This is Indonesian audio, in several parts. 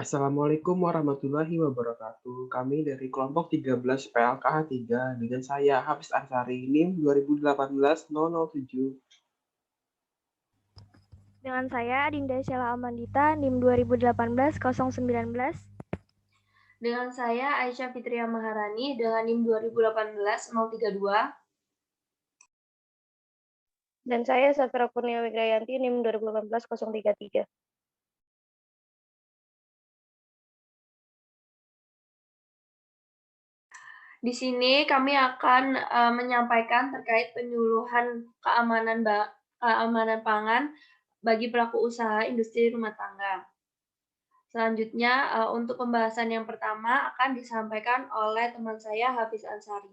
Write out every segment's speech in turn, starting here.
Assalamualaikum warahmatullahi wabarakatuh. Kami dari kelompok 13 PLKH 3 dengan saya Hafiz Ansari NIM 2018-007. Dengan saya Dinda Sheila Amandita, NIM 2018-019. Dengan saya Aisyah Fitria Maharani dengan NIM 2018-032. Dan saya Safira Kurnia Wigrayanti, NIM 2018-033. Di sini kami akan menyampaikan terkait penyuluhan keamanan pangan bagi pelaku usaha industri rumah tangga. Selanjutnya, untuk pembahasan yang pertama akan disampaikan oleh teman saya Hafiz Ansari.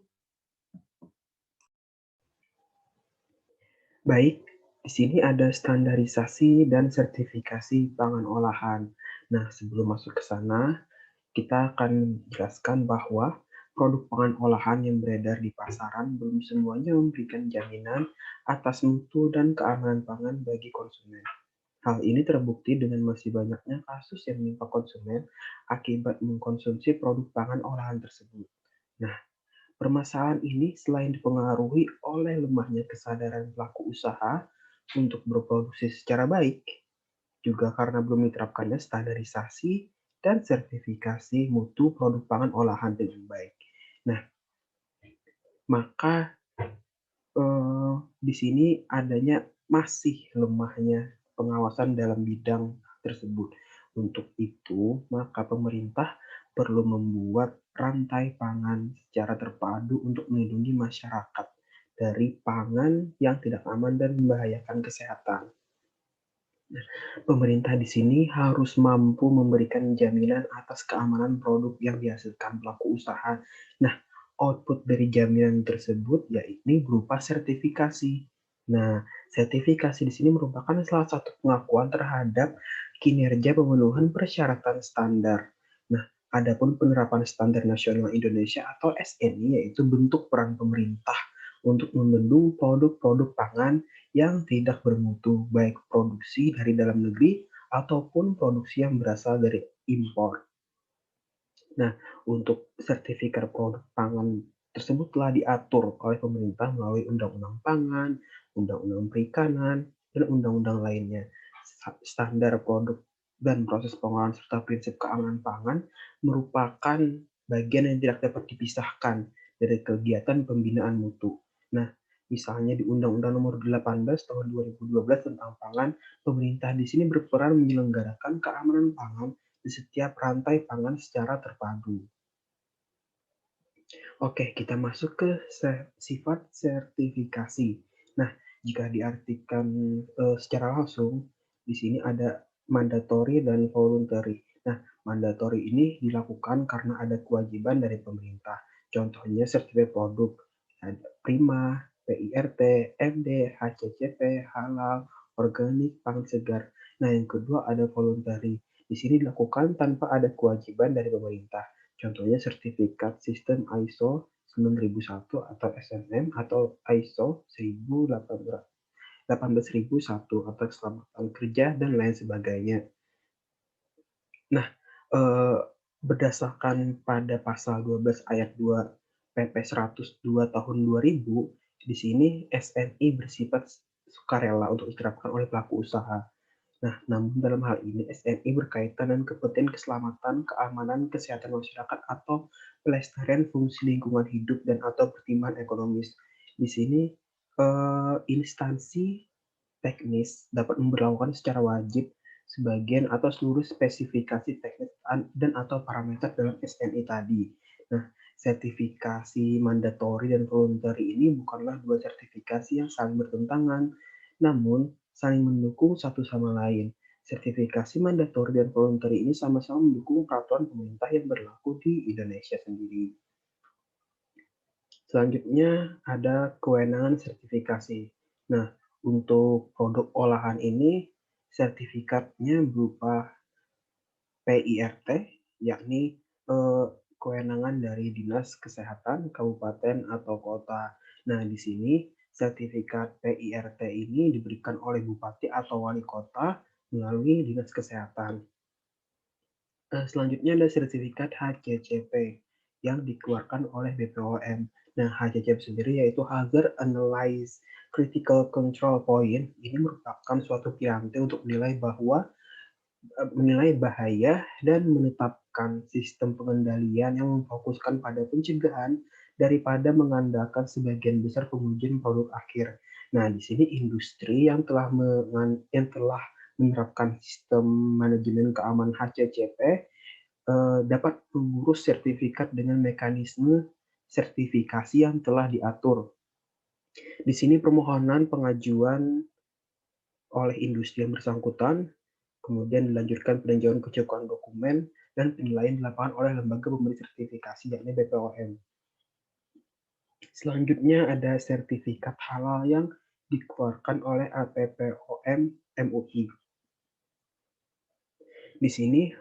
Baik, di sini ada standarisasi dan sertifikasi pangan olahan. Nah, sebelum masuk ke sana, kita akan jelaskan bahwa produk pangan olahan yang beredar di pasaran belum semuanya memberikan jaminan atas mutu dan keamanan pangan bagi konsumen. Hal ini terbukti dengan masih banyaknya kasus yang menimpa konsumen akibat mengkonsumsi produk pangan olahan tersebut. Nah, permasalahan ini selain dipengaruhi oleh lemahnya kesadaran pelaku usaha untuk berproduksi secara baik, juga karena belum diterapkannya standarisasi dan sertifikasi mutu produk pangan olahan dengan baik. Nah, maka di sini adanya masih lemahnya pengawasan dalam bidang tersebut. Untuk itu, maka pemerintah perlu membuat rantai pangan secara terpadu untuk melindungi masyarakat dari pangan yang tidak aman dan membahayakan kesehatan. Nah, pemerintah di sini harus mampu memberikan jaminan atas keamanan produk yang dihasilkan pelaku usaha. Nah, output dari jaminan tersebut yakni berupa sertifikasi. Nah, sertifikasi di sini merupakan salah satu pengakuan terhadap kinerja pemenuhan persyaratan standar. Nah, adapun penerapan standar nasional Indonesia atau SNI yaitu bentuk peran pemerintah untuk membendung produk-produk pangan yang tidak bermutu, baik produksi dari dalam negeri ataupun produksi yang berasal dari impor. Nah, untuk sertifikat produk pangan tersebut telah diatur oleh pemerintah melalui Undang-Undang Pangan, Undang-Undang Perikanan, dan undang-undang lainnya. Standar produk dan proses pengolahan serta prinsip keamanan pangan merupakan bagian yang tidak dapat dipisahkan dari kegiatan pembinaan mutu. Nah, misalnya di Undang-Undang Nomor 18 Tahun 2012 tentang pangan, pemerintah di sini berperan menyelenggarakan keamanan pangan di setiap rantai pangan secara terpadu. Oke, kita masuk ke sifat sertifikasi. Nah, jika diartikan secara langsung, di sini ada mandatory dan voluntary. Nah, mandatory ini dilakukan karena ada kewajiban dari pemerintah. Contohnya sertifikat produk, ada Prima, PIRT, MD, HCCP, halal, organik, pangan segar. Nah, yang kedua ada voluntary. Di sini dilakukan tanpa ada kewajiban dari pemerintah. Contohnya sertifikat sistem ISO 9001 atau SNM atau ISO 18001 atau keselamatan kerja dan lain sebagainya. Nah, berdasarkan pada pasal 12 ayat 2 PP 102 tahun 2000, di sini SNI bersifat sukarela untuk diterapkan oleh pelaku usaha. Nah, namun dalam hal ini SNI berkaitan dengan kepentingan keselamatan, keamanan, kesehatan masyarakat atau pelestarian fungsi lingkungan hidup dan atau pertimbangan ekonomis. Di sini instansi teknis dapat memberlakukan secara wajib sebagian atau seluruh spesifikasi teknis dan atau parameter dalam SNI tadi. Nah, sertifikasi mandatori dan voluntary ini bukanlah dua sertifikasi yang saling bertentangan, namun saling mendukung satu sama lain. Sertifikasi mandatori dan voluntary ini sama-sama mendukung peraturan pemerintah yang berlaku di Indonesia sendiri. Selanjutnya ada kewenangan sertifikasi. Nah, untuk produk olahan ini sertifikatnya berupa PIRT, yakni kewenangan dari Dinas Kesehatan Kabupaten atau Kota. Nah, di sini sertifikat PIRT ini diberikan oleh Bupati atau Wali Kota melalui Dinas Kesehatan. Selanjutnya ada sertifikat HCCP yang dikeluarkan oleh BPOM. Nah, HCCP sendiri yaitu Hazard Analyze Critical Control Point. Ini merupakan suatu piranti untuk menilai bahaya dan menetapkan sistem pengendalian yang memfokuskan pada pencegahan daripada mengandalkan sebagian besar pengujian produk akhir. Nah, di sini industri yang telah menerapkan sistem manajemen keamanan HCCP dapat mengurus sertifikat dengan mekanisme sertifikasi yang telah diatur. Di sini permohonan pengajuan oleh industri yang bersangkutan, kemudian dilanjutkan peninjauan kecukupan dokumen, dan penilaian dilakukan oleh lembaga pemberi sertifikasi, yakni BPOM. Selanjutnya ada sertifikat halal yang dikeluarkan oleh LPPOM MUI. Di sini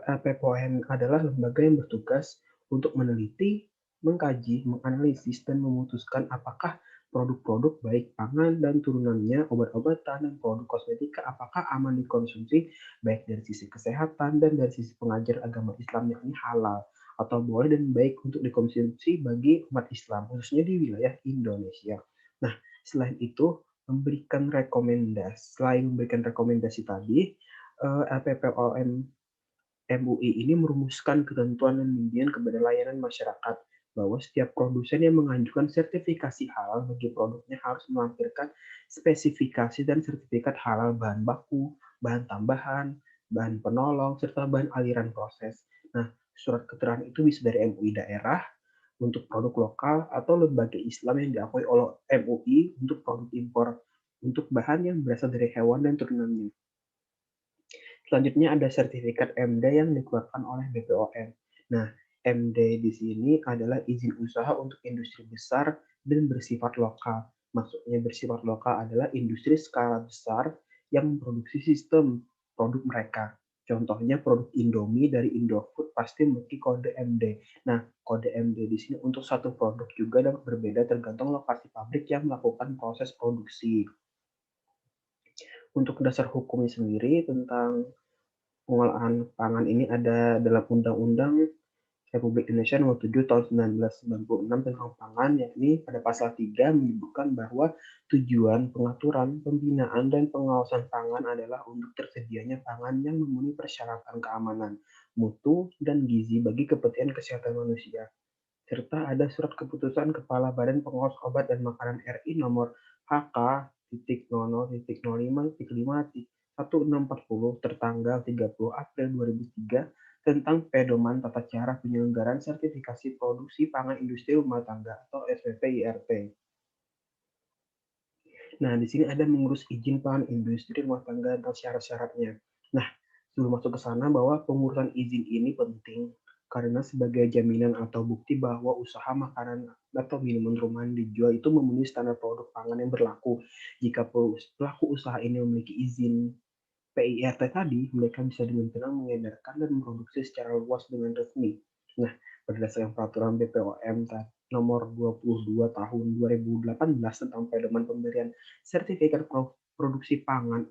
LPPOM adalah lembaga yang bertugas untuk meneliti, mengkaji, menganalisis, dan memutuskan apakah produk-produk baik pangan dan turunannya, obat-obatan, dan produk kosmetika apakah aman dikonsumsi baik dari sisi kesehatan dan dari sisi pengajar agama Islam, yakni halal atau boleh dan baik untuk dikonsumsi bagi umat Islam, khususnya di wilayah Indonesia. Nah, selain itu selain memberikan rekomendasi tadi, LPPOM MUI ini merumuskan ketentuan dan bimbingan kepada layanan masyarakat bahwa setiap produsen yang mengajukan sertifikasi halal bagi produknya harus melampirkan spesifikasi dan sertifikat halal bahan baku, bahan tambahan, bahan penolong, serta bahan aliran proses. Nah, surat keterangan itu bisa dari MUI daerah untuk produk lokal atau lembaga Islam yang diakui oleh MUI untuk produk impor untuk bahan yang berasal dari hewan dan turunannya. Selanjutnya ada sertifikat MD yang dikeluarkan oleh BPOM. Nah, MD di sini adalah izin usaha untuk industri besar dan bersifat lokal. Maksudnya bersifat lokal adalah industri skala besar yang memproduksi sistem produk mereka. Contohnya produk Indomie dari Indofood pasti memiliki kode MD. Nah, kode MD di sini untuk satu produk juga dapat berbeda tergantung lokasi pabrik yang melakukan proses produksi. Untuk dasar hukumnya sendiri tentang pengolahan pangan ini ada dalam Undang-Undang Republik Indonesia Nomor 7 Tahun 1996 tentang pangan, yakni pada pasal 3 menyebutkan bahwa tujuan pengaturan, pembinaan, dan pengawasan pangan adalah untuk tersedianya pangan yang memenuhi persyaratan keamanan, mutu, dan gizi bagi kepentingan kesehatan manusia. Serta ada surat keputusan Kepala Badan Pengawas Obat dan Makanan RI nomor HK.00.05.5.1640 tertanggal 30 April 2003 tentang pedoman tata cara penyelenggaraan sertifikasi produksi pangan industri rumah tangga atau SPP-IRT. Nah, di sini ada mengurus izin pangan industri rumah tangga dan syarat-syaratnya. Nah, sebelum masuk ke sana bahwa pengurusan izin ini penting karena sebagai jaminan atau bukti bahwa usaha makanan atau minuman rumahan dijual itu memenuhi standar produk pangan yang berlaku. Jika pelaku usaha ini memiliki izin PIRT tadi, mereka bisa dengan tenang mengedarkan dan memproduksi secara luas dengan resmi. Nah, berdasarkan peraturan BPOM nomor 22 tahun 2018 tentang pedoman pemberian sertifikat produksi pangan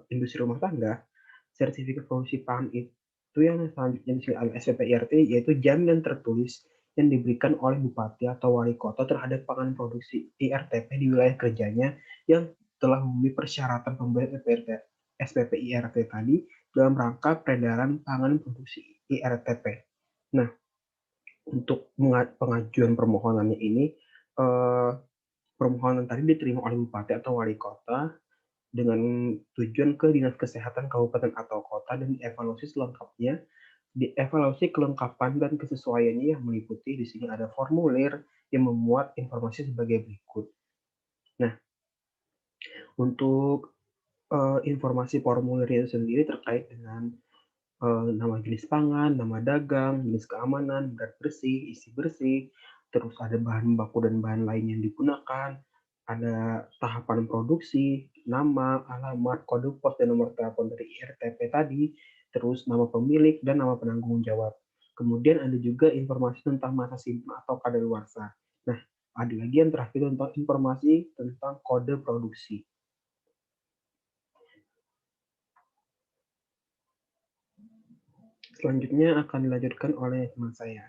industri rumah tangga, sertifikat produksi pangan itu yang selanjutnya disebut SPPIRT yaitu jaminan tertulis yang diberikan oleh bupati atau wali kota terhadap pangan produksi IRTP di wilayah kerjanya yang telah memenuhi persyaratan pemberian SPPIRT tadi dalam rangka peredaran pangan produksi IRTP. Nah, untuk pengajuan permohonannya ini, permohonan tadi diterima oleh bupati atau wali kota dengan tujuan ke Dinas Kesehatan Kabupaten atau Kota dan dievaluasi selengkapnya, dievaluasi kelengkapan dan kesesuaiannya yang meliputi di sini ada formulir yang memuat informasi sebagai berikut. Nah, untuk informasi formulir itu sendiri terkait dengan nama jenis pangan, nama dagang, jenis keamanan, berat bersih, isi bersih, terus ada bahan baku dan bahan lain yang digunakan, ada tahapan produksi, nama, alamat, kode pos, dan nomor telepon dari IRTP tadi, terus nama pemilik dan nama penanggung jawab. Kemudian ada juga informasi tentang masa simpan atau kadaluarsa. Nah, ada lagi yang terakhir tentang informasi tentang kode produksi. Selanjutnya akan dilanjutkan oleh teman saya.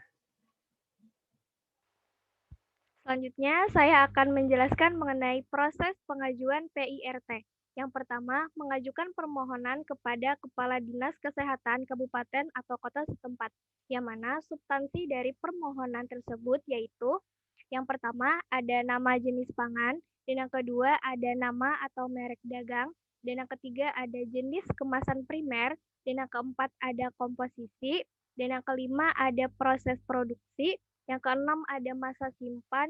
Selanjutnya, saya akan menjelaskan mengenai proses pengajuan PIRT. Yang pertama, mengajukan permohonan kepada Kepala Dinas Kesehatan Kabupaten atau Kota setempat, yang mana substansi dari permohonan tersebut yaitu yang pertama ada nama jenis pangan, dan yang kedua ada nama atau merek dagang, dan yang ketiga ada jenis kemasan primer, dan yang keempat ada komposisi, dan yang kelima ada proses produksi, yang keenam ada masa simpan,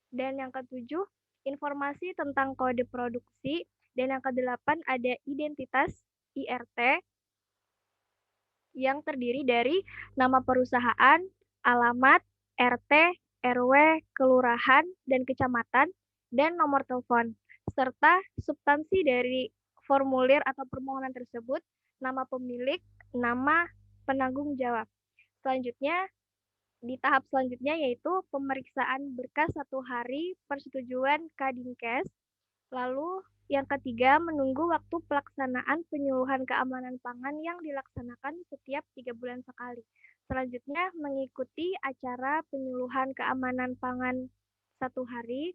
dan yang ketujuh informasi tentang kode produksi, dan yang kedelapan ada identitas IRT yang terdiri dari nama perusahaan, alamat, RT, RW, kelurahan, dan kecamatan, dan nomor telepon, serta substansi dari formulir atau permohonan tersebut, nama pemilik, nama penanggung jawab. Selanjutnya, di tahap selanjutnya yaitu pemeriksaan berkas 1 hari persetujuan Kadinkes. Lalu yang ketiga, menunggu waktu pelaksanaan penyuluhan keamanan pangan yang dilaksanakan setiap 3 bulan sekali. Selanjutnya, mengikuti acara penyuluhan keamanan pangan 1 hari.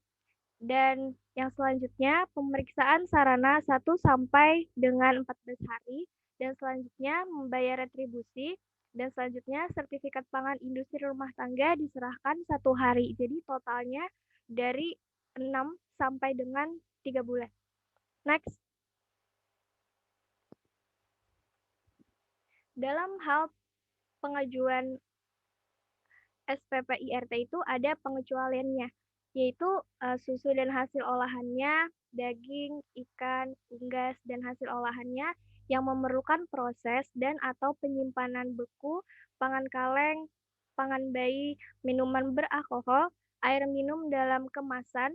Dan yang selanjutnya, pemeriksaan sarana 1 sampai dengan 14 hari. Dan selanjutnya, membayar retribusi. Dan selanjutnya, sertifikat pangan industri rumah tangga diserahkan 1 hari. Jadi totalnya dari 6 sampai dengan 3 bulan. Next. Dalam hal pengajuan SPP IRT itu ada pengecualiannya, yaitu susu dan hasil olahannya, daging, ikan, unggas, dan hasil olahannya yang memerlukan proses dan atau penyimpanan beku, pangan kaleng, pangan bayi, minuman beralkohol, air minum dalam kemasan,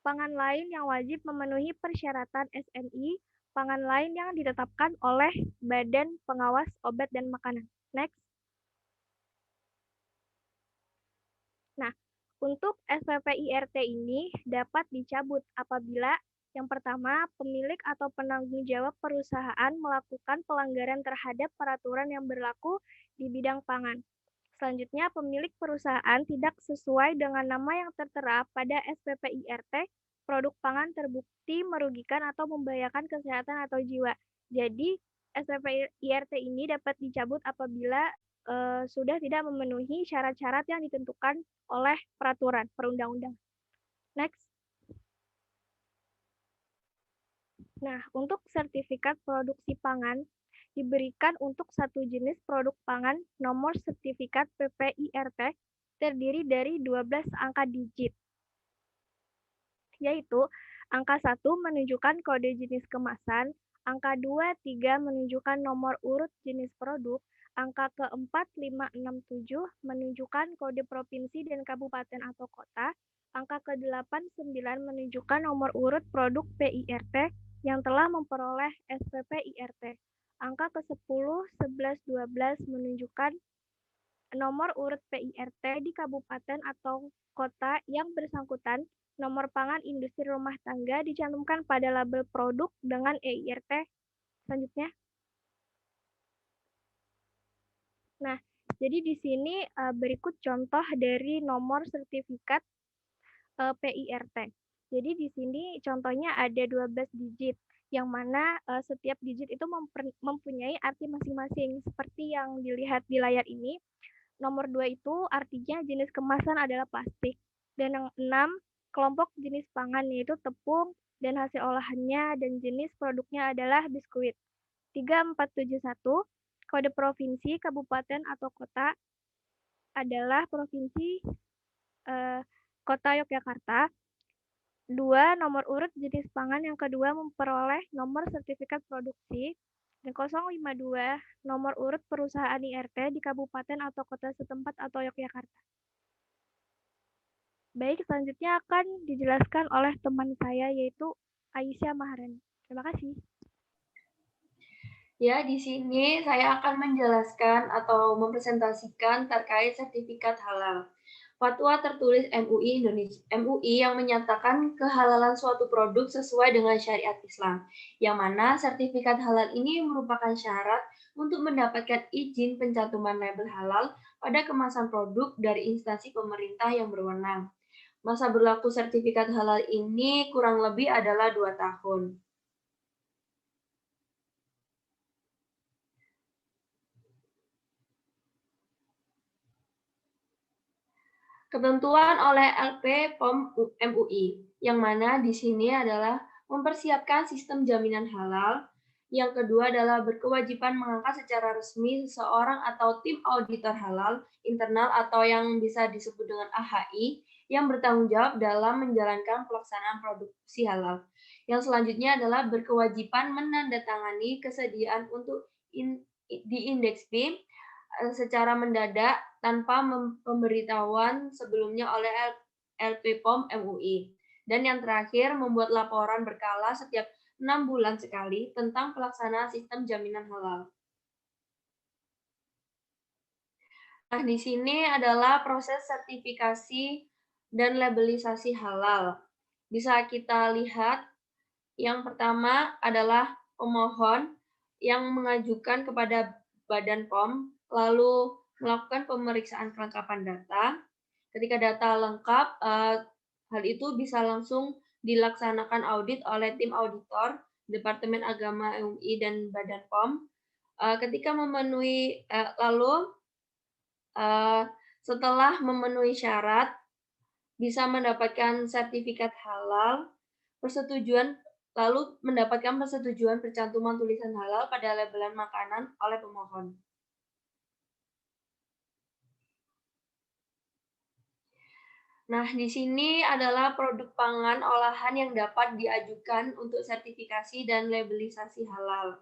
pangan lain yang wajib memenuhi persyaratan SNI, pangan lain yang ditetapkan oleh Badan Pengawas Obat dan Makanan. Next. Nah, untuk SPP IRT ini dapat dicabut apabila yang pertama, pemilik atau penanggung jawab perusahaan melakukan pelanggaran terhadap peraturan yang berlaku di bidang pangan. Selanjutnya, pemilik perusahaan tidak sesuai dengan nama yang tertera pada SPP IRT, produk pangan terbukti merugikan atau membahayakan kesehatan atau jiwa. Jadi, SPP IRT ini dapat dicabut apabila sudah tidak memenuhi syarat-syarat yang ditentukan oleh peraturan perundang-undangan. Next. Nah, untuk sertifikat produksi pangan diberikan untuk satu jenis produk pangan nomor sertifikat PPIRT terdiri dari 12 angka digit, yaitu angka 1 menunjukkan kode jenis kemasan, angka 2, 3 menunjukkan nomor urut jenis produk, angka keempat, 5, 6, 7 menunjukkan kode provinsi dan kabupaten atau kota, angka ke-8, 9 menunjukkan nomor urut produk PIRT yang telah memperoleh SPP IRT. Angka ke-10, 11, 12 menunjukkan nomor urut PIRT di kabupaten atau kota yang bersangkutan. Nomor pangan industri rumah tangga dicantumkan pada label produk dengan EIRT. Selanjutnya. Nah, jadi di sini berikut contoh dari nomor sertifikat PIRT. Jadi di sini contohnya ada 12 digit, yang mana setiap digit itu mempunyai arti masing-masing. Seperti yang dilihat di layar ini, nomor 2 itu artinya jenis kemasan adalah plastik. Dan yang 6, kelompok jenis pangan yaitu tepung dan hasil olahannya dan jenis produknya adalah biskuit. 3471, kode provinsi, kabupaten atau kota adalah provinsi Kota Yogyakarta. 2, nomor urut jenis pangan yang kedua memperoleh nomor sertifikat produksi. Dan 052, nomor urut perusahaan IRT di kabupaten atau kota setempat atau Yogyakarta. Baik, selanjutnya akan dijelaskan oleh teman saya yaitu Aisyah Maharani. Terima kasih. Ya, di sini saya akan menjelaskan atau mempresentasikan terkait sertifikat halal. Fatwa tertulis MUI Indonesia, MUI yang menyatakan kehalalan suatu produk sesuai dengan syariat Islam, yang mana sertifikat halal ini merupakan syarat untuk mendapatkan izin pencantuman label halal pada kemasan produk dari instansi pemerintah yang berwenang. Masa berlaku sertifikat halal ini kurang lebih adalah 2 tahun. Ketentuan oleh LP POM MUI, yang mana di sini adalah mempersiapkan sistem jaminan halal. Yang kedua adalah berkewajiban mengangkat secara resmi seseorang atau tim auditor halal internal atau yang bisa disebut dengan AHI yang bertanggung jawab dalam menjalankan pelaksanaan produksi halal. Yang selanjutnya adalah berkewajiban menandatangani kesediaan untuk di indeks B secara mendadak tanpa pemberitahuan sebelumnya oleh LP POM MUI. Dan yang terakhir, membuat laporan berkala setiap 6 bulan sekali tentang pelaksanaan sistem jaminan halal. Nah, di sini adalah proses sertifikasi dan labelisasi halal. Bisa kita lihat, yang pertama adalah pemohon yang mengajukan kepada Badan POM, lalu melakukan pemeriksaan kelengkapan data. Ketika data lengkap, hal itu bisa langsung dilaksanakan audit oleh tim auditor, Departemen Agama MUI dan Badan POM. Ketika memenuhi, setelah memenuhi syarat, bisa mendapatkan sertifikat halal, lalu mendapatkan persetujuan percantuman tulisan halal pada labelan makanan oleh pemohon. Nah, di sini adalah produk pangan olahan yang dapat diajukan untuk sertifikasi dan labelisasi halal.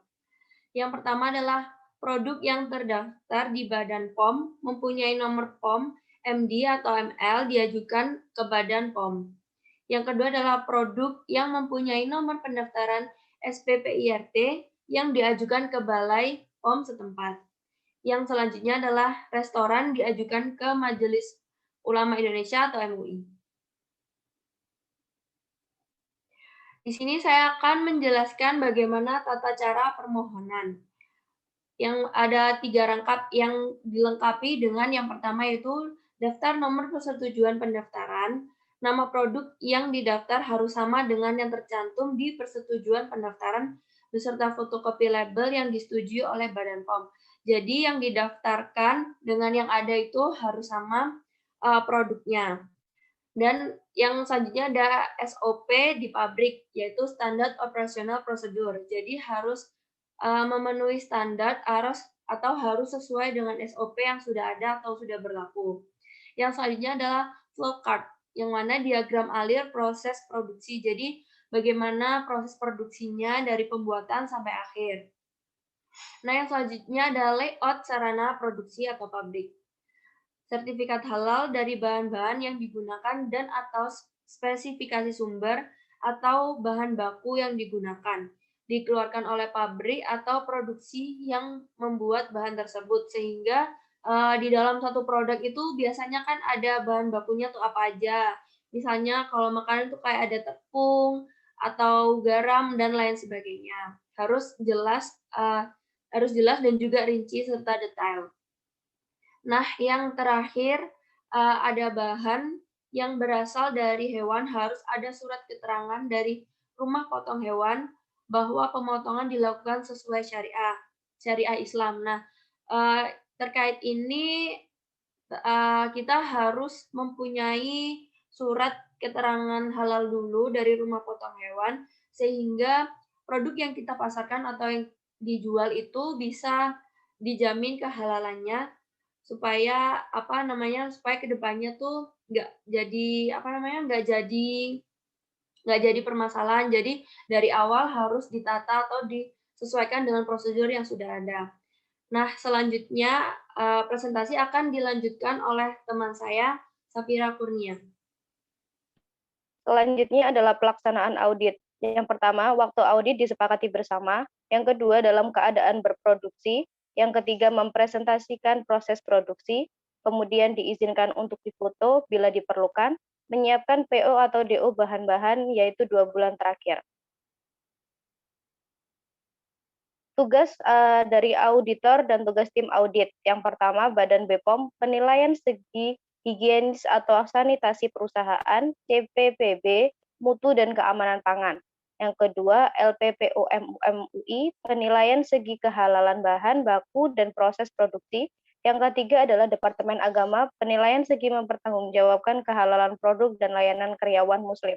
Yang pertama adalah produk yang terdaftar di Badan POM, mempunyai nomor POM, MD atau ML diajukan ke Badan POM. Yang kedua adalah produk yang mempunyai nomor pendaftaran SPPIRT yang diajukan ke Balai POM setempat. Yang selanjutnya adalah restoran diajukan ke Majelis Ulama Indonesia atau MUI. Di sini saya akan menjelaskan bagaimana tata cara permohonan. Yang ada 3 rangkap yang dilengkapi dengan yang pertama yaitu daftar nomor persetujuan pendaftaran. Nama produk yang didaftar harus sama dengan yang tercantum di persetujuan pendaftaran beserta fotokopi label yang disetujui oleh Badan POM. Jadi yang didaftarkan dengan yang ada itu harus sama produknya. Dan yang selanjutnya ada SOP di pabrik, yaitu Standard Operational Procedure. Jadi harus memenuhi standar atau harus sesuai dengan SOP yang sudah ada atau sudah berlaku. Yang selanjutnya adalah flowchart, yang mana diagram alir proses produksi. Jadi bagaimana proses produksinya dari pembuatan sampai akhir. Nah, yang selanjutnya adalah layout sarana produksi atau pabrik. Sertifikat halal dari bahan-bahan yang digunakan dan atau spesifikasi sumber atau bahan baku yang digunakan, dikeluarkan oleh pabrik atau produksi yang membuat bahan tersebut, sehingga di dalam satu produk itu biasanya kan ada bahan bakunya tuh apa aja. Misalnya kalau makanan tuh kayak ada tepung atau garam dan lain sebagainya. Harus jelas dan juga rinci serta detail. Nah, yang terakhir ada bahan yang berasal dari hewan harus ada surat keterangan dari rumah potong hewan bahwa pemotongan dilakukan sesuai syariah Islam. Nah, terkait ini kita harus mempunyai surat keterangan halal dulu dari rumah potong hewan sehingga produk yang kita pasarkan atau yang dijual itu bisa dijamin kehalalannya supaya kedepannya tuh nggak jadi permasalahan. Jadi dari awal harus ditata atau disesuaikan dengan prosedur yang sudah ada. Nah, selanjutnya presentasi akan dilanjutkan oleh teman saya, Safira Kurnia. Selanjutnya adalah pelaksanaan audit. Yang pertama, waktu audit disepakati bersama. Yang kedua, dalam keadaan berproduksi. Yang ketiga, mempresentasikan proses produksi. Kemudian diizinkan untuk difoto bila diperlukan. Menyiapkan PO atau DO bahan-bahan, yaitu 2 bulan terakhir. Tugas dari auditor dan tugas tim audit. Yang pertama, Badan BPOM, penilaian segi higienis atau sanitasi perusahaan, CPPB, mutu dan keamanan pangan. Yang kedua, LPPOM MUI, penilaian segi kehalalan bahan baku dan proses produksi. Yang ketiga adalah Departemen Agama, penilaian segi mempertanggungjawabkan kehalalan produk dan layanan karyawan Muslim.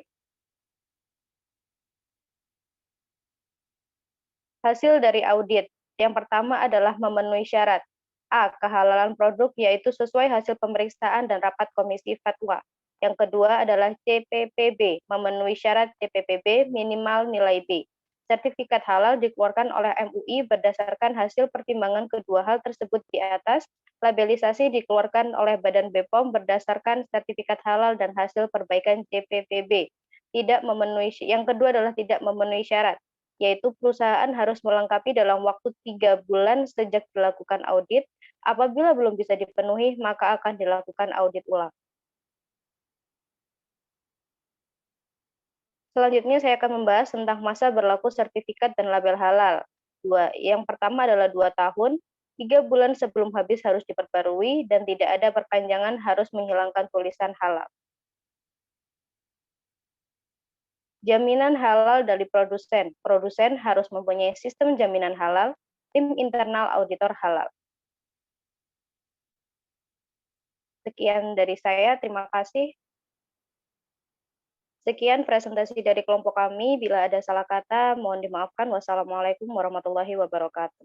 Hasil dari audit. Yang pertama adalah memenuhi syarat. A. Kehalalan produk, yaitu sesuai hasil pemeriksaan dan rapat komisi fatwa. Yang kedua adalah CPPB, memenuhi syarat CPPB minimal nilai B. Sertifikat halal dikeluarkan oleh MUI berdasarkan hasil pertimbangan kedua hal tersebut di atas. Labelisasi dikeluarkan oleh Badan BPOM berdasarkan sertifikat halal dan hasil perbaikan CPPB. Yang kedua adalah tidak memenuhi syarat, yaitu perusahaan harus melengkapi dalam waktu 3 bulan sejak dilakukan audit. Apabila belum bisa dipenuhi, maka akan dilakukan audit ulang. Selanjutnya saya akan membahas tentang masa berlaku sertifikat dan label halal. Yang pertama adalah 2 tahun, 3 bulan sebelum habis harus diperbarui, dan tidak ada perpanjangan harus menghilangkan tulisan halal. Jaminan halal dari produsen. Produsen harus mempunyai sistem jaminan halal, tim internal auditor halal. Sekian dari saya, terima kasih. Sekian presentasi dari kelompok kami. Bila ada salah kata, mohon dimaafkan. Wassalamualaikum warahmatullahi wabarakatuh.